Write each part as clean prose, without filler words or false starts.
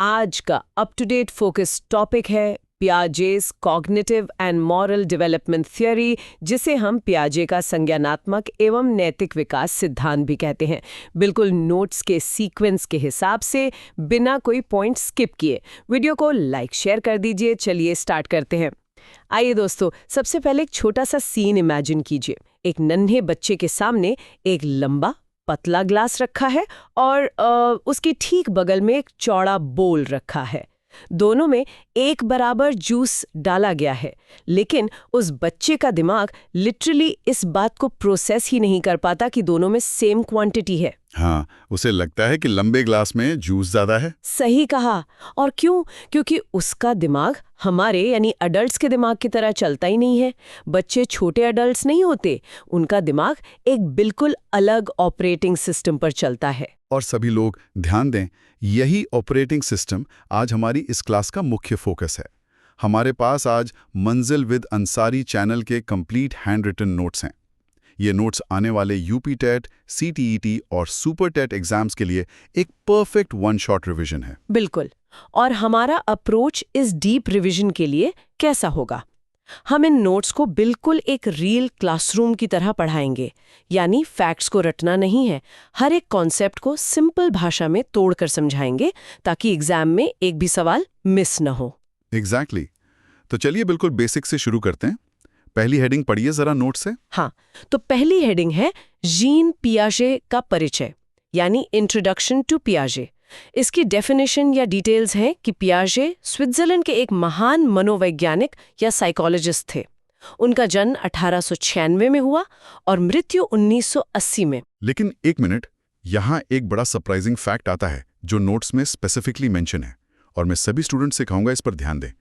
आज का up to date focus topic है Piaget's cognitive and moral development theory, जिसे हम पियाजे का संज्ञानात्मक एवं नैतिक विकास सिद्धांत भी कहते हैं। बिल्कुल नोट्स के सीक्वेंस के हिसाब से, बिना कोई पॉइंट स्किप किए। वीडियो को लाइक शेयर कर दीजिए। चलिए स्टार्ट करते हैं। आइए दोस्तों, सबसे पहले एक छोटा सा सीन इमेजिन कीजिए। एक नन्हे बच्चे के सामने एक लंबा पतला ग्लास रखा है और उसके ठीक बगल में एक चौड़ा बोल रखा है। दोनों में एक बराबर जूस डाला गया है, लेकिन उस बच्चे का दिमाग लिटरली इस बात को प्रोसेस ही नहीं कर पाता कि दोनों में सेम क्वांटिटी है। हाँ, उसे लगता है कि लंबे ग्लास में जूस ज्यादा है। सही कहा। और क्यों? क्योंकि उसका दिमाग हमारे यानी अडल्ट्स के दिमाग की तरह चलता ही नहीं है। बच्चे छोटे अडल्ट्स नहीं होते, उनका दिमाग एक बिल्कुल अलग ऑपरेटिंग सिस्टम पर चलता है। और सभी लोग ध्यान दें, यही ऑपरेटिंग सिस्टम आज हमारी इस क्लास का मुख्य फोकस है। हमारे पास आज मंजिल विद अंसारी चैनल के कंप्लीट हैंड रिटन नोट्स हैं। ये नोट्स आने वाले यूपी टेट, सीटीईटी और सुपर टेट एग्जाम्स के लिए एक परफेक्ट वन शॉट रिवीजन है। बिल्कुल। और हमारा अप्रोच इस डीप रिवीजन के लिए कैसा होगा? हम इन नोट्स को बिल्कुल एक रियल क्लासरूम की तरह पढ़ाएंगे, यानी फैक्ट्स को रटना नहीं है। हर एक कॉन्सेप्ट को सिंपल भाषा में तोड़कर समझाएंगे, ताकि एग्जाम में एक भी सवाल मिस न हो। एग्जैक्टली। तो चलिए बिल्कुल बेसिक से शुरू करते हैं। पहली हेडिंग पढ़िए जरा नोट से। हाँ, तो पहली हेडिंग है जीन पियाजे का परिचय, यानी इंट्रोडक्शन टू पियाजे। इसकी डेफिनेशन या डिटेल्स हैं कि पियाजे स्विट्जरलैंड के एक महान मनोवैज्ञानिक या साइकोलॉजिस्ट थे। उनका जन्म 1896 में हुआ और मृत्यु 1980 में। लेकिन एक मिनट, यहाँ एक बड़ा सरप्राइजिंग फैक्ट आता है जो नोट्स में स्पेसिफिकली मेंशन है, और मैं सभी स्टूडेंट से कहूंगा इस पर ध्यान दें।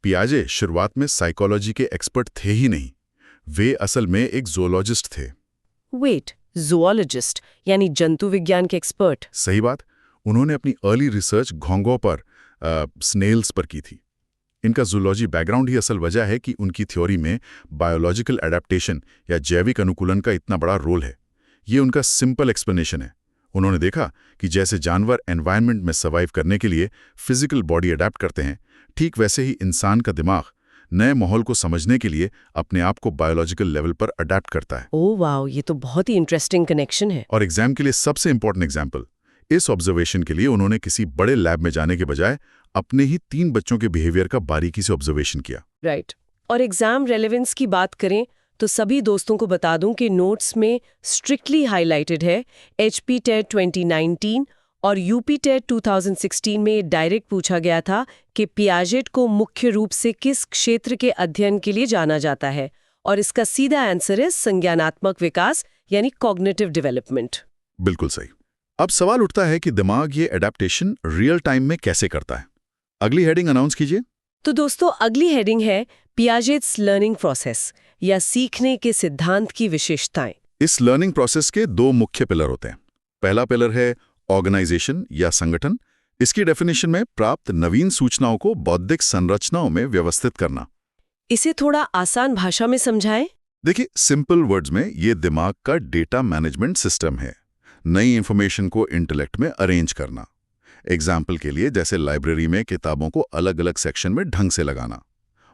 पियाजे शुरुआत में साइकोलॉजी के एक्सपर्ट थे ही नहीं, वे असल में एक ज़ूलॉजिस्ट थे। वेट, ज़ूलॉजिस्ट यानी जंतु विज्ञान के एक्सपर्ट? सही बात। उन्होंने अपनी अर्ली रिसर्च घोंघों पर, स्नेल्स पर की थी। इनका ज़ूलॉजी बैकग्राउंड ही असल वजह है कि उनकी थ्योरी में बायोलॉजिकल एडेप्टेशन या जैविक अनुकूलन का इतना बड़ा रोल है। ये उनका सिंपल एक्सप्लेनेशन है। उन्होंने देखा कि जैसे जानवर एनवायरनमेंट में सर्वाइव करने के लिए फिजिकल बॉडी अडेप्ट करते हैं, ठीक वैसे ही इंसान का दिमाग नए माहौल को समझने के लिए अपने आप को बायोलॉजिकल लेवल पर अडेप्ट करता है। ओह वाओ, ये तो बहुत ही इंटरेस्टिंग कनेक्शन है। और एग्जाम के लिए सबसे इंपॉर्टेंट एग्जाम्पल, इस ऑब्जर्वेशन के लिए उन्होंने किसी बड़े लैब में जाने के बजाय अपने ही 3 बच्चों के बिहेवियर का बारीकी से ऑब्जर्वेशन किया। राइट। और एग्जाम रेलेवेंस की बात करें तो सभी दोस्तों को बता दूं कि नोट्स में स्ट्रिक्टली हाईलाइटेड है HP टेट 2019 और यूपी टेट 2016 में डायरेक्ट पूछा गया था कि पियाजेट को मुख्य रूप से किस क्षेत्र के अध्ययन के लिए जाना जाता है, और इसका सीधा आंसर है संज्ञानात्मक विकास यानी कॉग्निटिव डेवलपमेंट। बिल्कुल सही। अब सवाल उठता है कि दिमाग ये एडेप्टेशन रियल टाइम में कैसे करता है। अगली हेडिंग अनाउंस कीजिए। तो दोस्तों, अगली हेडिंग है पियाजेट्स लर्निंग प्रोसेस या सीखने के सिद्धांत की विशेषताएं। इस लर्निंग प्रोसेस के 2 मुख्य पिलर होते हैं। पहला पिलर है ऑर्गेनाइजेशन या संगठन। इसकी डेफिनेशन में प्राप्त नवीन सूचनाओं को बौद्धिक संरचनाओं में व्यवस्थित करना। इसे थोड़ा आसान भाषा में समझाएं। देखिए, सिंपल वर्ड्स में ये दिमाग का डेटा मैनेजमेंट सिस्टम है। नई इंफॉर्मेशन को इंटेलेक्ट में अरेंज करना। एग्जाम्पल के लिए जैसे लाइब्रेरी में किताबों को अलग अलग सेक्शन में ढंग से लगाना,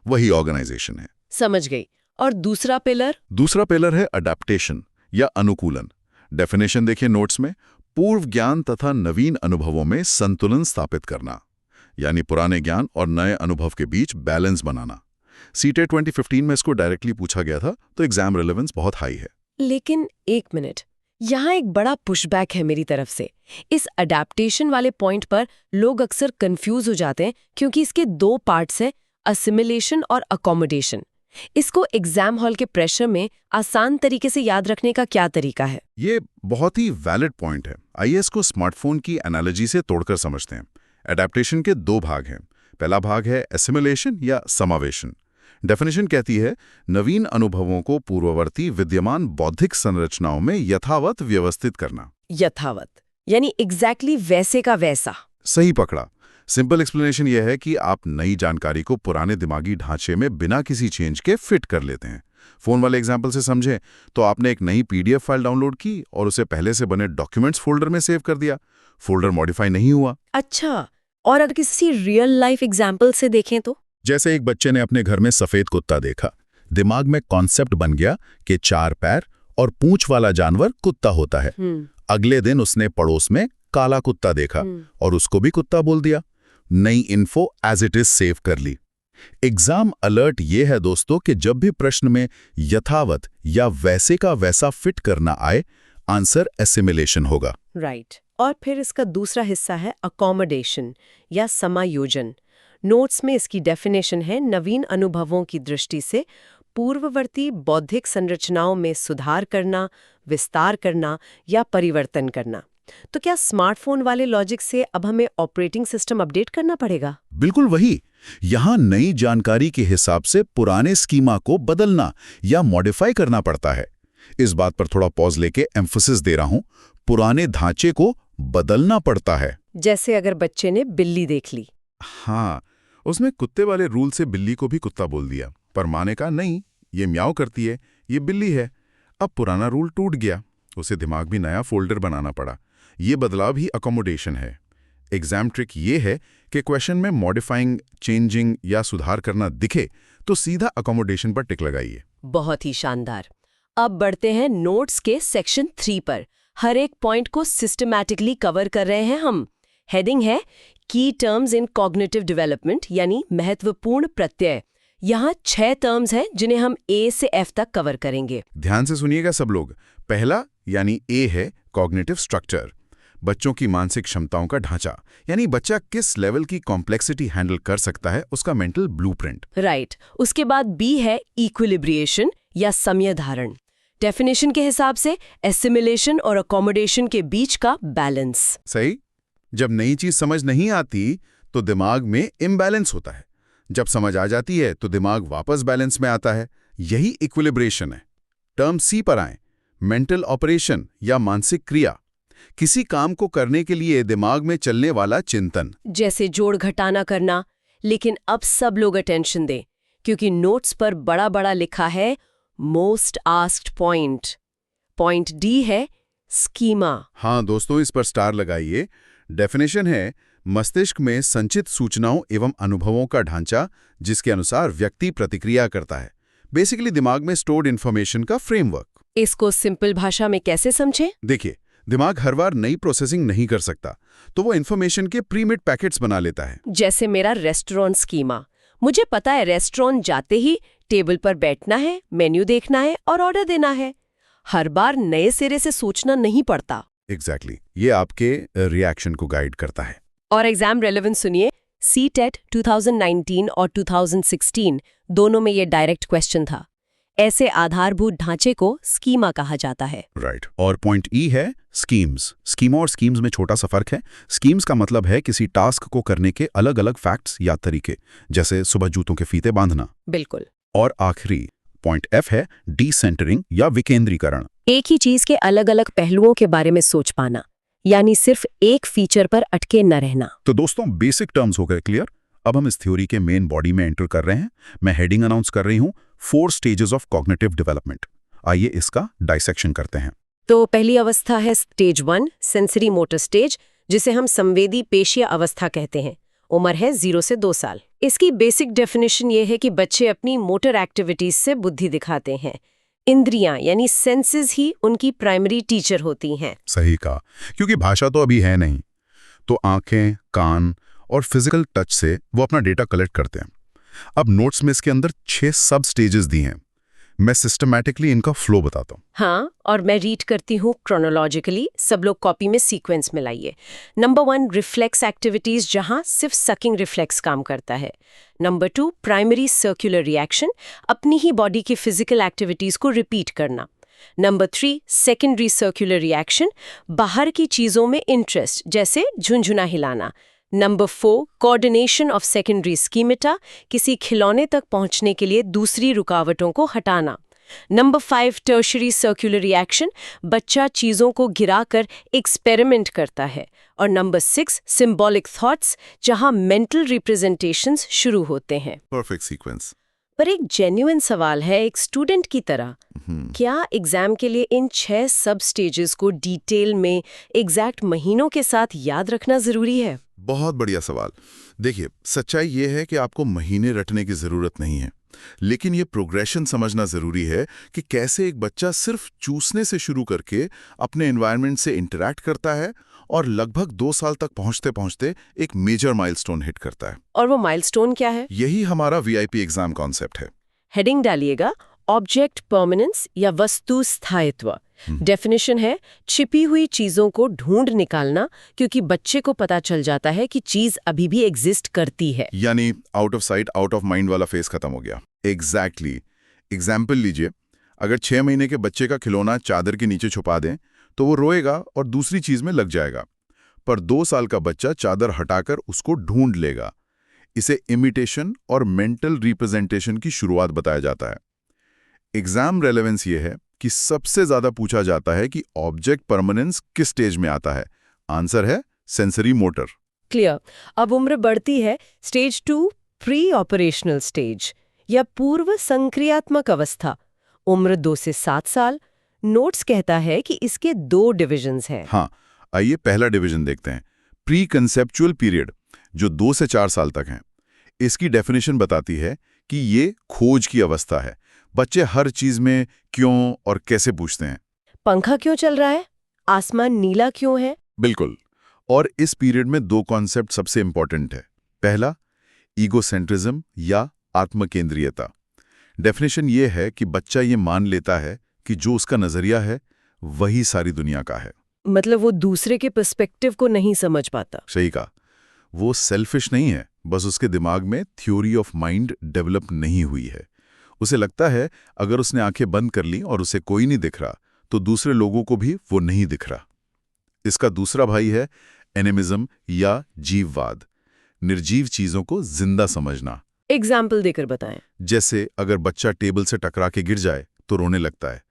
वही ऑर्गेनाइजेशन है। समझ गई। और दूसरा पिलर? दूसरा पिलर है अडेप्टेशन या अनुकूलन। डेफिनेशन देखिए नोट्स में, पूर्व ज्ञान तथा नवीन अनुभवों में संतुलन स्थापित करना, यानी पुराने ज्ञान और नए अनुभव के बीच बैलेंस बनाना। सीटेट 2015 में इसको डायरेक्टली पूछा गया था, तो एग्जाम रिलेवेंस बहुत हाई है। लेकिन एक मिनट, यहाँ एक बड़ा पुशबैक है मेरी तरफ से। इस अडेप्टेशन वाले पॉइंट पर लोग अक्सर कंफ्यूज हो जाते हैं, क्योंकि इसके 2 पार्ट्स हैं, असिमिलेशन और अकोमोडेशन। इसको एग्जाम हॉल के प्रेशर में आसान तरीके से याद रखने का क्या तरीका है? ये बहुत ही वैलिड पॉइंट है। आइए इसको स्मार्टफोन की एनालॉजी से तोड़कर समझते हैं। एडेप्टेशन के 2 भाग हैं। पहला भाग है एसिमिलेशन या समावेशन। डेफिनेशन कहती है नवीन अनुभवों को पूर्ववर्ती विद्यमान बौद्धिक संरचनाओं में यथावत व्यवस्थित करना। यथावत यानी एग्जैक्टली वैसे का वैसा। सही पकड़ा। सिंपल एक्सप्लेनेशन यह है कि आप नई जानकारी को पुराने दिमागी ढांचे में बिना किसी चेंज के फिट कर लेते हैं। फोन वाले एग्जाम्पल से समझें तो आपने एक नई PDF फाइल डाउनलोड की और उसे पहले से बने डॉक्यूमेंट्स फोल्डर में सेव कर दिया। फोल्डर मॉडिफाई नहीं हुआ। अच्छा, और अगर किसी रियल लाइफ एग्जाम्पल से देखें तो जैसे एक बच्चे ने अपने घर में सफेद कुत्ता देखा, दिमाग में कॉन्सेप्ट बन गया कि 4 पैर और पूंछ वाला जानवर कुत्ता होता है। अगले दिन उसने पड़ोस में काला कुत्ता देखा और उसको भी कुत्ता बोल दिया। नई info as it is save कर ली। एग्जाम अलर्ट ये है दोस्तों कि जब भी प्रश्न में यथावत या वैसे का वैसा फिट करना आए, आंसर एसिमिलेशन होगा। राइट। और फिर इसका दूसरा हिस्सा है अकोमोडेशन या समायोजन। नोट्स में इसकी डेफिनेशन है नवीन अनुभवों की दृष्टि से पूर्ववर्ती बौद्धिक संरचनाओं में सुधार करना, विस्तार करना या परिवर्तन करना। तो क्या स्मार्टफोन वाले लॉजिक से अब हमें ऑपरेटिंग सिस्टम अपडेट करना पड़ेगा? बिल्कुल वही। यहां नई जानकारी के हिसाब से पुराने स्कीमा को बदलना या मॉडिफाई करना पड़ता है। इस बात पर थोड़ा पॉज लेके एम्फसिस दे रहा हूं, पुराने ढांचे को बदलना पड़ता है। जैसे अगर बच्चे ने बिल्ली देख ली। हाँ, उसमें कुत्ते वाले रूल से बिल्ली को भी कुत्ता बोल दिया, पर माँ ने कहा नहीं, ये म्याऊ करती है, ये बिल्ली है। अब पुराना रूल टूट गया, उसे दिमाग भी नया फोल्डर बनाना पड़ा। ये बदलाव ही अकोमोडेशन है। एग्जाम ट्रिक ये है कि क्वेश्चन में मॉडिफाइंग, चेंजिंग या सुधार करना दिखे तो सीधा अकोमोडेशन पर टिक लगाइए। बहुत ही शानदार। अब बढ़ते हैं नोट्स के सेक्शन 3 पर। हर एक पॉइंट को सिस्टमैटिकली कवर कर रहे हैं हम। हेडिंग है की टर्म्स इन कॉग्निटिव डेवलपमेंट, यानी महत्वपूर्ण प्रत्यय। यहाँ 6 टर्म्स हैं जिन्हें हम ए से एफ तक कवर करेंगे। ध्यान से सुनिएगा सब लोग। पहला यानी ए है कॉग्निटिव स्ट्रक्चर, बच्चों की मानसिक क्षमताओं का ढांचा, यानी बच्चा किस लेवल की कॉम्प्लेक्सिटी हैंडल कर सकता है, उसका मेंटल ब्लूप्रिंट। राइट। उसके बाद बी है इक्विलिब्रिएशन या समय धारण। डेफिनेशन के हिसाब से एसिमिलेशन और अकोमोडेशन के बीच का बैलेंस। सही। जब नई चीज समझ नहीं आती तो दिमाग में इम्बैलेंस होता है, जब समझ आ जाती है तो दिमाग वापस बैलेंस में आता है। यही इक्विलिब्रेशन है। टर्म सी पर आए, मेंटल ऑपरेशन या मानसिक क्रिया। किसी काम को करने के लिए दिमाग में चलने वाला चिंतन, जैसे जोड़ घटाना करना। लेकिन अब सब लोग अटेंशन दें, क्योंकि नोट्स पर बड़ा बड़ा लिखा है most asked point. Point D है स्कीमा। हाँ दोस्तों, इस पर स्टार लगाइए। डेफिनेशन है मस्तिष्क में संचित सूचनाओं एवं अनुभवों का ढांचा जिसके अनुसार व्यक्ति प्रतिक्रिया करता है। बेसिकली दिमाग में स्टोर्ड इन्फॉर्मेशन का फ्रेमवर्क। इसको सिंपल भाषा में कैसे समझें? देखिए, दिमाग हर बार नई प्रोसेसिंग नहीं कर सकता, तो वो इन्फॉर्मेशन के प्रीमेड पैकेट्स बना लेता है। जैसे मेरा रेस्टोरेंट स्कीमा। मुझे पता है रेस्टोरेंट जाते ही टेबल पर बैठना है, मेन्यू देखना है और ऑर्डर देना है। हर बार नए सिरे से सोचना नहीं पड़ता। एग्जैक्टली। ये आपके रिएक्शन को गाइड करता है। और एग्जाम रेलेवेंस सुनिए, सीटेट 2019 और 2016 दोनों में ये डायरेक्ट क्वेश्चन था। ऐसे आधारभूत ढांचे को स्कीमा कहा जाता है। राइट। और पॉइंट ई है स्कीम्स। स्कीमा और स्कीम्स में छोटा सा फर्क है। स्कीम्स का मतलब है किसी टास्क को करने के अलग अलग फैक्ट्स या तरीके, जैसे सुबह जूतों के फीते बांधना। बिल्कुल। और आखिरी पॉइंट एफ है डिसेंटरिंग या विकेंद्रीकरण। एक ही चीज के अलग अलग पहलुओं के बारे में सोच पाना, यानी सिर्फ एक फीचर पर अटके न रहना। तो दोस्तों, बेसिक टर्म्स हो गए क्लियर। अब हम इस थ्योरी के मेन बॉडी में एंटर कर रहे हैं। मैं हेडिंग अनाउंस कर रही हूं, 4 स्टेजेस ऑफ कॉग्निटिव डेवलपमेंट। आइए इसका डाइसेक्शन करते हैं। तो पहली अवस्था है स्टेज 1, सेंसरी मोटर स्टेज, जिसे हम संवेदी पेशीय अवस्था कहते हैं। उम्र है 0 से 2 साल। इसकी बेसिक डेफिनेशन ये है कि बच्चे अपनी मोटर एक्टिविटीज से बुद्धि दिखाते हैं। इंद्रियां यानी सेंसेस ही उनकी प्राइमरी टीचर होती हैं। सही कहा, क्योंकि भाषा तो अभी है नहीं, तो आंखें, कान और फिजिकल टच से वो अपना डेटा कलेक्ट करते हैं। अब नोट्स में इसके अंदर 6 सब स्टेजेस दी हैं। मैं सिस्टमैटिकली इनका फ्लो बताता हूँ। हाँ, और मैं रीड करती हूँ क्रोनोलॉजिकली। सब लोग कॉपी में सीक्वेंस में लाइए। नंबर 1 रिफ्लेक्स एक्टिविटीज, जहाँ सिर्फ सकिंग रिफ्लेक्स काम करता है। नंबर 2 प्राइमरी सर्कुलर रिएक्शन, अपनी ही बॉडी की फिजिकल एक्टिविटीज को रिपीट करना। नंबर 3 सेकेंडरी सर्कुलर रिएक्शन, बाहर की चीजों में इंटरेस्ट, जैसे झुनझुना हिलाना। नंबर 4 कोऑर्डिनेशन ऑफ सेकेंडरी स्कीमेटा, किसी खिलौने तक पहुंचने के लिए दूसरी रुकावटों को हटाना। नंबर 5 टर्शरी सर्कुलर रिएक्शन, बच्चा चीजों को गिराकर एक्सपेरिमेंट करता है। और नंबर 6 सिंबॉलिक थॉट्स, जहां मेंटल रिप्रेजेंटेशंस शुरू होते हैं। Perfect sequence. पर एक जेन्युइन सवाल है एक स्टूडेंट की तरह, क्या एग्जाम के लिए इन 6 सब स्टेजेस को डिटेल में एग्जैक्ट महीनों के साथ याद रखना जरूरी है? बहुत बढ़िया सवाल। देखिए, सच्चाई ये है कि आपको महीने रटने की ज़रूरत नहीं है, लेकिन ये प्रोग्रेशन समझना ज़रूरी है कि कैसे एक बच्चा सिर्फ चूसने से शुरू करके अपने एनवायरनमेंट से इंटरैक्ट करता है और लगभग 2 साल तक पहुंचते पहुंचते एक मेजर माइलस्टोन हिट करता है। और वो माइलस्टोन क्या है? यही हमारा वीआईपी एग्जाम कॉन्सेप्ट है। हेडिंग डालिएगा, ऑब्जेक्ट परमानेंस या वस्तु स्थायित्व। डेफिनेशन है छिपी हुई चीजों को ढूंढ निकालना, क्योंकि बच्चे को पता चल जाता है कि चीज अभी भी एग्जिस्ट करती है। यानी out of sight out of mind वाला फेस खत्म हो गया। एग्जैक्टली। एग्जाम्पल लीजिए, अगर 6 महीने के बच्चे का खिलौना चादर के नीचे छुपा दें तो वो रोएगा और दूसरी चीज में लग जाएगा, पर 2 साल का बच्चा चादर हटाकर उसको ढूंढ लेगा। इसे इमिटेशन और मेंटल रिप्रेजेंटेशन की शुरुआत बताया जाता है। एग्जाम रेलेवेंस ये है कि सबसे ज्यादा पूछा जाता है कि ऑब्जेक्ट परमानेंस किस स्टेज में आता है। आंसर है सेंसरी मोटर। क्लियर। अब उम्र बढ़ती है, स्टेज 2 प्री ऑपरेशनल स्टेज या पूर्व संक्रियात्मक अवस्था। उम्र 2 से 7 साल। नोट्स कहता है कि इसके 2 डिविजन्स हैं। हाँ, आइए पहला डिवीजन देखते हैं, प्री कंसेप्चुअल पीरियड, जो 2 से 4 साल तक है। इसकी डेफिनेशन बताती है कि ये खोज की अवस्था है। बच्चे हर चीज में क्यों और कैसे पूछते हैं। पंखा क्यों चल रहा है? आसमान नीला क्यों है? बिल्कुल। और इस पीरियड में 2 कॉन्सेप्ट सबसे इंपॉर्टेंट है। पहला, ईगोसेंट्रिज्म या आत्मकेंद्रीयता। डेफिनेशन ये है कि बच्चा ये मान लेता है कि जो उसका नजरिया है वही सारी दुनिया का है। मतलब वो दूसरे के पर्सपेक्टिव को नहीं समझ पाता। सही कहा। वो सेल्फिश नहीं है, बस उसके दिमाग में थ्योरी ऑफ माइंड डेवलप नहीं हुई है। उसे लगता है अगर उसने आंखें बंद कर ली और उसे कोई नहीं दिख रहा तो दूसरे लोगों को भी वो नहीं दिख रहा। इसका दूसरा भाई है एनिमिज्म या जीववाद, निर्जीव चीजों को जिंदा समझना। एग्जाम्पल देकर बताएं। जैसे अगर बच्चा टेबल से टकरा के गिर जाए तो रोने लगता है,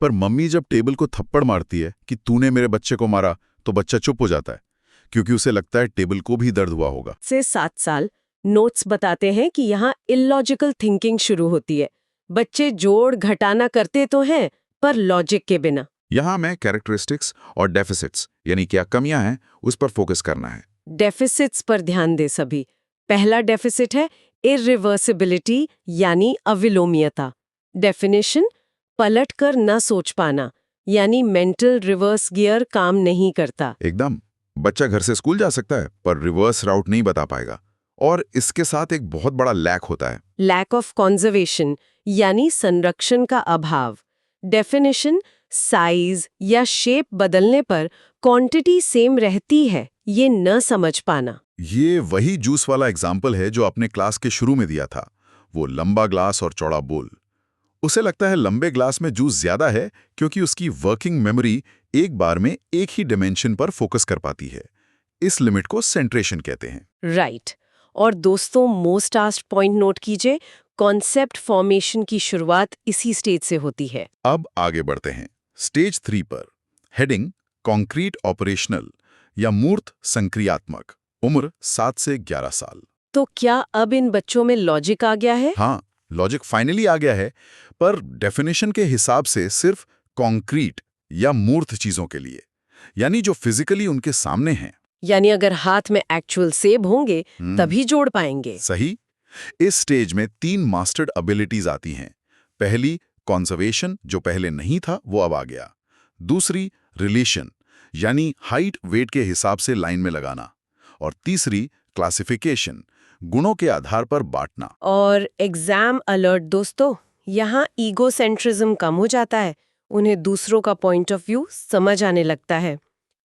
पर मम्मी जब टेबल को थप्पड़ मारती है कि तूने मेरे बच्चे को मारा, तो बच्चा चुप हो जाता है, क्योंकि उसे लगता है टेबल को भी दर्द हुआ होगा। से 7 साल। नोट्स बताते हैं कि यहाँ इलॉजिकल थिंकिंग शुरू होती है। बच्चे जोड़ घटाना करते तो हैं, पर लॉजिक के बिना। यहाँ में कैरेक्टरिस्टिक्स और डेफिसिट्स यानी क्या कमियां हैं उस पर फोकस करना है। डेफिसिट्स पर ध्यान दे सभी। पहला डेफिसिट है इरिवर्सिबिलिटी यानी अविलोम्यता। डेफिनेशन, पलट कर न सोच पाना, यानी मेंटल रिवर्स गियर काम नहीं करता। एकदम। बच्चा घर से स्कूल जा सकता है पर रिवर्स राउट नहीं बता पाएगा। और इसके साथ एक बहुत बड़ा लैक होता है, लैक ऑफ कॉन्जर्वेशन यानी संरक्षण का अभाव। डेफिनेशन, साइज या शेप बदलने पर क्वांटिटी सेम रहती है, ये न समझ पाना। ये वही जूस वाला एग्जाम्पल है जो आपने क्लास के शुरू में दिया था, वो लंबा ग्लास और चौड़ा बोल। उसे लगता है लंबे ग्लास में जूस ज्यादा है क्योंकि उसकी वर्किंग मेमोरी एक बार में एक ही डिमेंशन पर फोकस कर पाती है। इस लिमिट को सेंट्रेशन कहते हैं। राइट। और दोस्तों, मोस्ट आस्क्ड पॉइंट नोट कीजिए, कॉन्सेप्ट फॉर्मेशन की शुरुआत इसी स्टेज से होती है। अब आगे बढ़ते हैं स्टेज 3 पर। हेडिंग कॉन्क्रीट ऑपरेशनल या मूर्त संक्रियात्मक। उम्र 7 से 11 साल। तो क्या अब इन बच्चों में लॉजिक आ गया है? हाँ, लॉजिक फाइनली आ गया है, पर डेफिनेशन के हिसाब से सिर्फ कॉन्क्रीट या मूर्त चीजों के लिए, यानी जो फिजिकली उनके सामने हैं। यानी अगर हाथ में एक्चुअल सेब होंगे तभी जोड़ पाएंगे। सही। इस स्टेज में 3 मास्टर्ड एबिलिटीज आती हैं। पहली, कंजर्वेशन, जो पहले नहीं था वो अब आ गया। दूसरी, रिलेशन, यानी हाइट वेट के हिसाब से लाइन में लगाना। और तीसरी, क्लासिफिकेशन, गुणों के आधार पर बांटना। और एग्जाम अलर्ट दोस्तों, यहाँ ईगोसेंट्रिज्म कम हो जाता है, उन्हें दूसरों का पॉइंट ऑफ व्यू समझ आने लगता है।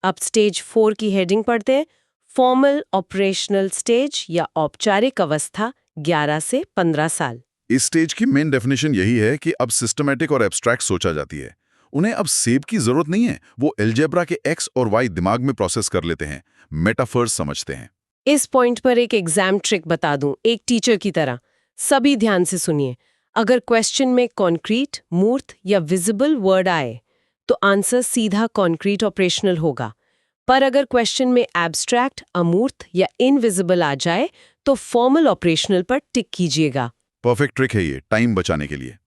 अब स्टेज 4 की हेडिंग पढ़ते हैं, फॉर्मल ऑपरेशनल स्टेज या औपचारिक अवस्था, 11 से 15 साल। इस स्टेज की मेन डेफिनेशन यही है कि अब सिस्टमैटिक और एब्स्ट्रैक्ट सोचा जाती है। उन्हें अब सेब की जरूरत नहीं है, वो अलजेब्रा के एक्स और वाई दिमाग में प्रोसेस कर लेते हैं, मेटाफर्स समझते हैं। इस पॉइंट पर एक एग्जाम ट्रिक बता दूं, एक टीचर की तरह। सभी ध्यान से सुनिए। अगर क्वेश्चन में कॉन्क्रीट, मूर्त या विजिबल वर्ड आए तो आंसर सीधा कॉन्क्रीट ऑपरेशनल होगा। पर अगर क्वेश्चन में एब्स्ट्रैक्ट, अमूर्त या इनविजिबल आ जाए तो फॉर्मल ऑपरेशनल पर टिक कीजिएगा। परफेक्ट ट्रिक है ये टाइम बचाने के लिए।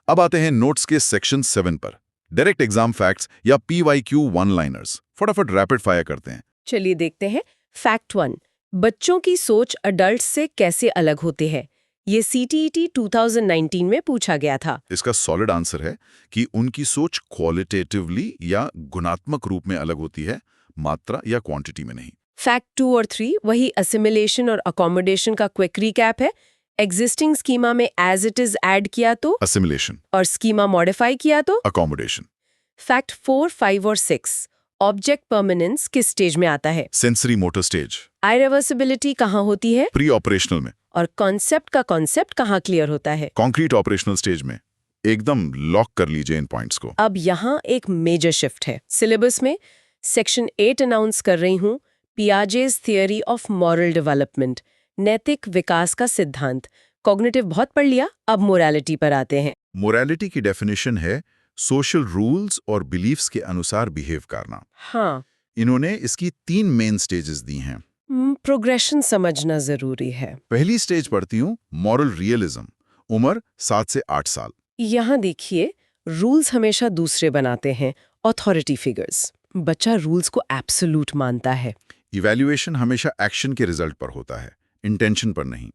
अब आते हैं नोट्स के सेक्शन 7 पर। डायरेक्ट एग्जाम फैक्ट्स या PYQ वन लाइनर्स। फटाफट रैपिड फायर करते हैं। चलिए देखते हैं। फैक्ट 1, बच्चों की सोच अडल्ट से कैसे अलग होते हैं, ये CTET 2019 में पूछा गया था। इसका सॉलिड आंसर है कि उनकी सोच क्वालिटेटिवली या गुणात्मक रूप में अलग होती है, मात्रा या क्वांटिटी में नहीं। फैक्ट 2 और 3 वही असिमिलेशन और अकोमोडेशन का क्विक रिकैप है। एग्जिस्टिंग स्कीमा में एज इट इज ऐड किया तो, असिमिलेशन, और स्कीमा मॉडिफाई किया तो। अकोमोडेशन। फैक्ट 4, 5 और 6 ऑब्जेक्ट परमानेंस किस स्टेज में आता है? Sensory motor stage. इरिवर्सिबिलिटी कहाँ होती है? प्री ऑपरेशनल में। और कॉन्सेप्ट का कॉन्सेप्ट कहाँ क्लियर होता है? कॉन्क्रीट ऑपरेशनल स्टेज में। एकदम लॉक कर लीजिए इन पॉइंट्स को। अब यहाँ एक मेजर शिफ्ट है। सिलेबस में सेक्शन 8 अनाउंस कर रही हूँ, Piaget's theory of moral development, नैतिक विकास का सिद्धांत। कॉग्निटिव बहुत पढ़ लिया, अब मोरालिटी पर आते हैं। मोरालिटी की डेफिनेशन है सोशल रूल्स और बिलीफ्स के अनुसार बिहेव करना। हाँ, इन्होंने इसकी 3 मेन स्टेजेस दी हैं। प्रोग्रेशन समझना जरूरी है। पहली स्टेज पढ़ती हूँ मॉरल रियलिज्म, उम्र 7 से 8 साल। यहाँ देखिए, रूल्स हमेशा दूसरे बनाते हैं, अथॉरिटी फिगर्स। बच्चा रूल्स को एब्सोल्यूट मानता है। इवैल्यूएशन हमेशा एक्शन के रिजल्ट पर होता है, इंटेंशन पर नहीं।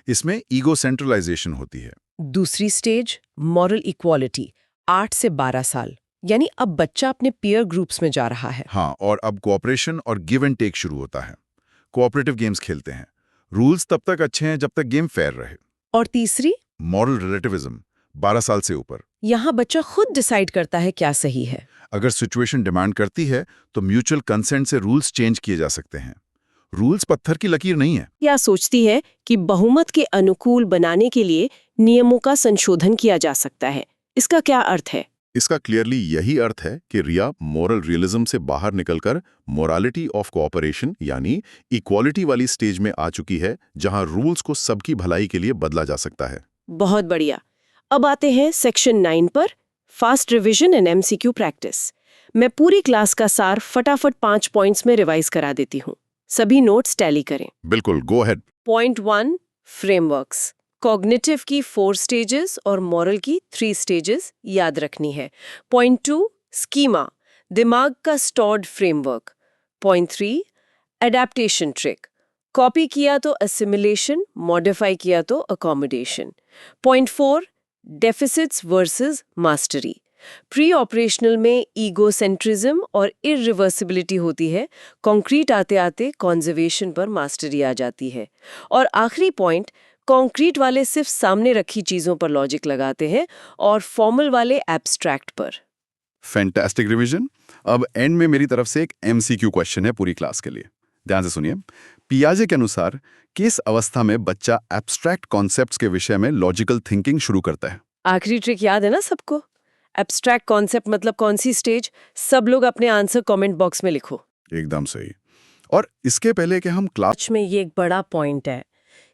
इसमें ईगो सेंट्रलाइजेशन होती है। दूसरी स्टेज मॉरल इक्वालिटी, 8 से 12 साल, यानी अब बच्चा अपने पीयर ग्रुप्स में जा रहा है। हाँ, और अब कोऑपरेशन और गिव एंड टेक शुरू होता है। कोऑपरेटिव गेम्स खेलते हैं। रूल्स तब तक अच्छे हैं जब तक गेम फेयर रहे। और तीसरी मॉरल रिलेटिविज्म, 12 साल से ऊपर। यहाँ बच्चा खुद डिसाइड करता है क्या सही है। अगर सिचुएशन डिमांड करती है तो म्यूचुअल कंसेंट से रूल्स चेंज किए जा सकते हैं। रूल्स पत्थर की लकीर नहीं है। या सोचती है कि बहुमत के अनुकूल बनाने के लिए नियमों का संशोधन किया जा सकता है। इसका क्या अर्थ है? इसका क्लियरली यही अर्थ है कि रिया मॉरल रियलिज्म से बाहर निकलकर मोरालिटी ऑफ कोऑपरेशन यानी इक्वालिटी वाली स्टेज में आ चुकी है, जहां रूल्स को सबकी भलाई के लिए बदला जा सकता है। बहुत बढ़िया। अब आते हैं सेक्शन 9 पर, fast revision and MCQ practice. मैं पूरी क्लास का सार फटाफट 5 पॉइंट्स में रिवाइज करा देती हूँ। सभी नोट्स टैली करें। बिल्कुल, go ahead. Point 1, frameworks. Cognitive की 4 स्टेजेस और मॉरल की 3 स्टेजेस याद रखनी है। पॉइंट 2, स्कीमा, दिमाग का stored framework. Point 3, adaptation trick, copy किया तो असिमिलेशन, मॉडिफाई किया तो accommodation. Point 4, deficits versus mastery. Pre operational में ईगोसेंट्रिज्म और इरिवर्सिबिलिटी होती है, कॉन्क्रीट आते आते कॉन्जर्वेशन पर मास्टरी आ जाती है। और आखिरी पॉइंट, कॉन्क्रीट वाले सिर्फ सामने रखी चीजों पर लॉजिक लगाते हैं और फॉर्मल वाले एब्स्ट्रैक्ट पर। Fantastic revision. अब एंड में मेरी तरफ से एक MCQ क्वेश्चन है पूरी क्लास के लिए। ध्यान से सुनिए। पियाजे के अनुसार किस अवस्था में बच्चा एब्स्ट्रैक्ट कॉन्सेप्ट्स के विषय में लॉजिकल थिंकिंग शुरू करता है? आखिरी ट्रिक याद है ना सबको? एब्स्ट्रैक्ट कॉन्सेप्ट मतलब कौन सी स्टेज? सब लोग अपने आंसर कमेंट बॉक्स में लिखो। एकदम सही। और इसके पहले कि हम क्लास में ये एक बड़ा पॉइंट है।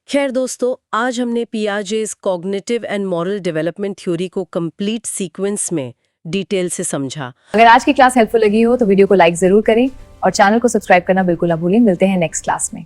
खैर दोस्तों, आज हमने Piaget's cognitive and moral development theory को कंप्लीट सीक्वेंस में डिटेल से समझा। अगर आज की क्लास हेल्पफुल लगी हो तो वीडियो को लाइक जरूर करें और चैनल को सब्सक्राइब करना बिल्कुल ना भूलें। मिलते हैं नेक्स्ट क्लास में।